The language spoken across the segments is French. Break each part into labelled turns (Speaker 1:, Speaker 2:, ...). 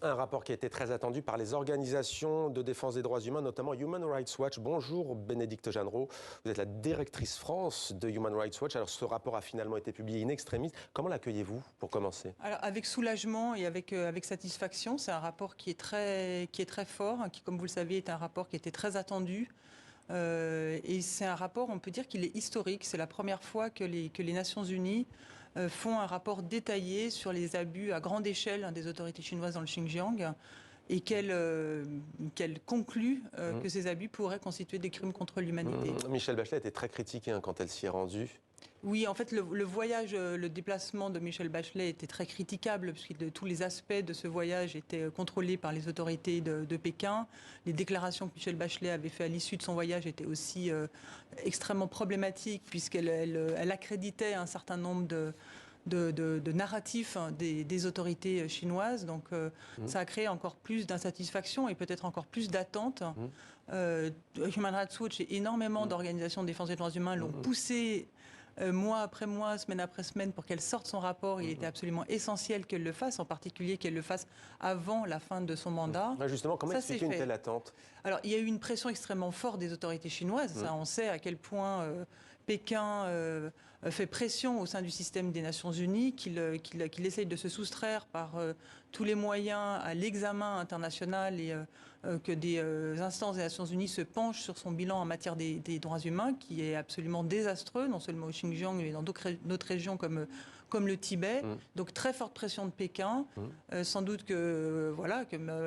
Speaker 1: Un rapport qui a été très attendu par les organisations de défense des droits humains, notamment Human Rights Watch. Bonjour Bénédicte Jeannereau, vous êtes la directrice France de Human Rights Watch. Alors ce rapport a finalement été publié in extremis. Comment l'accueillez-vous pour commencer?
Speaker 2: Alors, avec soulagement et avec satisfaction. C'est un rapport qui est très fort, hein, qui, comme vous le savez, est un rapport qui était très attendu. Et c'est un rapport, on peut dire qu'il est historique. C'est la première fois que les Nations Unies font un rapport détaillé sur les abus à grande échelle, hein, des autorités chinoises dans le Xinjiang, et qu'elle conclut que ces abus pourraient constituer des crimes contre l'humanité.
Speaker 1: Michelle Bachelet était très critiquée, hein, quand elle s'y est rendue.
Speaker 2: Oui, en fait, le voyage, le déplacement de Michelle Bachelet était très critiquable, puisque tous les aspects de ce voyage étaient contrôlés par les autorités de Pékin. Les déclarations que Michelle Bachelet avait faites à l'issue de son voyage étaient aussi extrêmement problématiques, puisqu'elle accréditait un certain nombre de narratifs, hein, des autorités chinoises. Donc ça a créé encore plus d'insatisfaction et peut-être encore plus d'attentes. Human Rights Watch et énormément d'organisations de défense des droits humains l'ont poussé mois après mois, semaine après semaine, pour qu'elle sorte son rapport. Il était absolument essentiel qu'elle le fasse, en particulier qu'elle le fasse avant la fin de son mandat.
Speaker 1: Justement, comment expliquer une telle attente?
Speaker 2: Alors, il y a eu une pression extrêmement forte des autorités chinoises. Ça, on sait à quel point Pékin fait pression au sein du système des Nations Unies, qu'il essaye de se soustraire par tous les moyens à l'examen international et que des instances des Nations Unies se penchent sur son bilan en matière des droits humains, qui est absolument désastreux, non seulement au Xinjiang, mais dans d'autres régions comme le Tibet. Donc très forte pression de Pékin. Sans doute que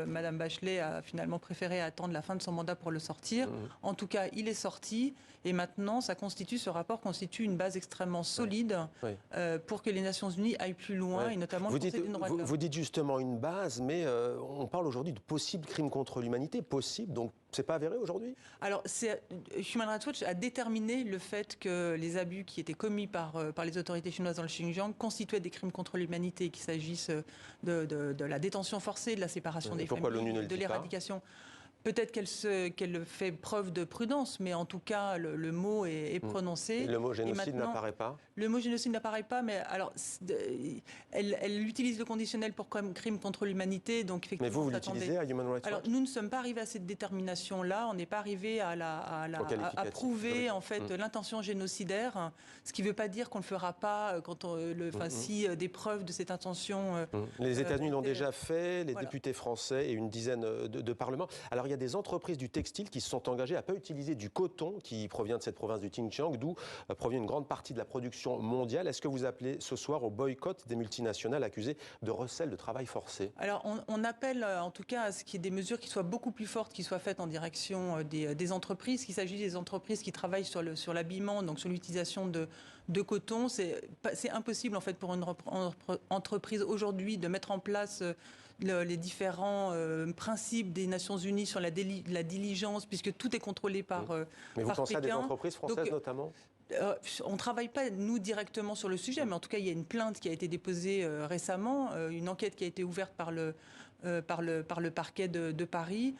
Speaker 2: Madame Bachelet a finalement préféré attendre la fin de son mandat pour le sortir. En tout cas, il est sorti et maintenant, ce rapport constitue une base extrêmement solide pour que les Nations Unies aillent plus loin et notamment le Conseil des droits de l'homme.
Speaker 1: Vous dites justement une base, mais on parle aujourd'hui de possibles crimes contre l'humanité. Possible, donc c'est pas avéré aujourd'hui?
Speaker 2: Alors, Human Rights Watch a déterminé le fait que les abus qui étaient commis par les autorités chinoises dans le Xinjiang constituaient des crimes contre l'humanité, qu'il s'agisse de la détention forcée, de la séparation des familles, de l'éradication. Peut-être qu'elle fait preuve de prudence, mais en tout cas, le mot est prononcé.
Speaker 1: Et le mot génocide n'apparaît pas?
Speaker 2: Le mot génocide n'apparaît pas, mais alors, elle utilise le conditionnel pour crime contre l'humanité. Donc effectivement,
Speaker 1: mais vous l'utilisez à Human Rights Watch?
Speaker 2: Alors, nous ne sommes pas arrivés à cette détermination-là. On n'est pas arrivé à prouver en fait l'intention génocidaire, ce qui ne veut pas dire qu'on ne le fera pas si des preuves de cette intention.
Speaker 1: Les États-Unis l'ont déjà fait, les députés français et une dizaine de parlements. Alors, il y a des entreprises du textile qui se sont engagées à ne pas utiliser du coton qui provient de cette province du Xinjiang, d'où provient une grande partie de la production mondiale. Est-ce que vous appelez ce soir au boycott des multinationales accusées de recel de travail forcé?
Speaker 2: Alors, on appelle en tout cas à ce qu'il y ait des mesures qui soient beaucoup plus fortes, qui soient faites en direction des entreprises, qu'il s'agisse des entreprises qui travaillent sur l'habillement, donc sur l'utilisation de coton. C'est impossible en fait pour une entreprise aujourd'hui de mettre en place les différents principes des Nations Unies sur la diligence, puisque tout est contrôlé par
Speaker 1: Mais vous pensez
Speaker 2: Pékin.
Speaker 1: À des entreprises françaises notamment?
Speaker 2: On ne travaille pas, nous, directement sur le sujet, mais en tout cas, il y a une plainte qui a été déposée récemment, une enquête qui a été ouverte par le parquet de Paris,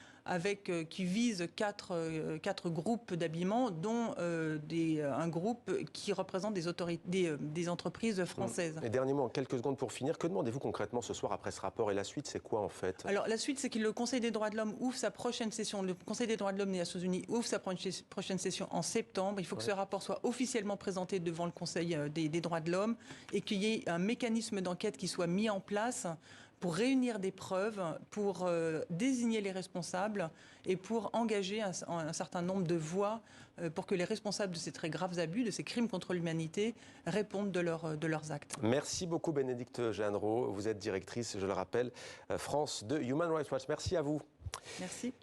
Speaker 2: qui vise quatre groupes d'habillement, dont un groupe qui représente des entreprises françaises.
Speaker 1: Et dernièrement, en quelques secondes pour finir, que demandez-vous concrètement ce soir après ce rapport? Et la suite, c'est quoi en fait?
Speaker 2: Alors la suite, c'est que le Conseil des droits de l'homme ouvre sa prochaine session. Le Conseil des droits de l'homme des Nations Unies ouvre sa prochaine session en septembre. Il faut que ce rapport soit officiellement présenté devant le Conseil des droits de l'homme et qu'il y ait un mécanisme d'enquête qui soit mis en place pour réunir des preuves, pour désigner les responsables et pour engager un certain nombre de voix pour que les responsables de ces très graves abus, de ces crimes contre l'humanité, répondent de leurs actes.
Speaker 1: Merci beaucoup Bénédicte Jeannereau. Vous êtes directrice, je le rappelle, France de Human Rights Watch. Merci à vous.
Speaker 2: Merci.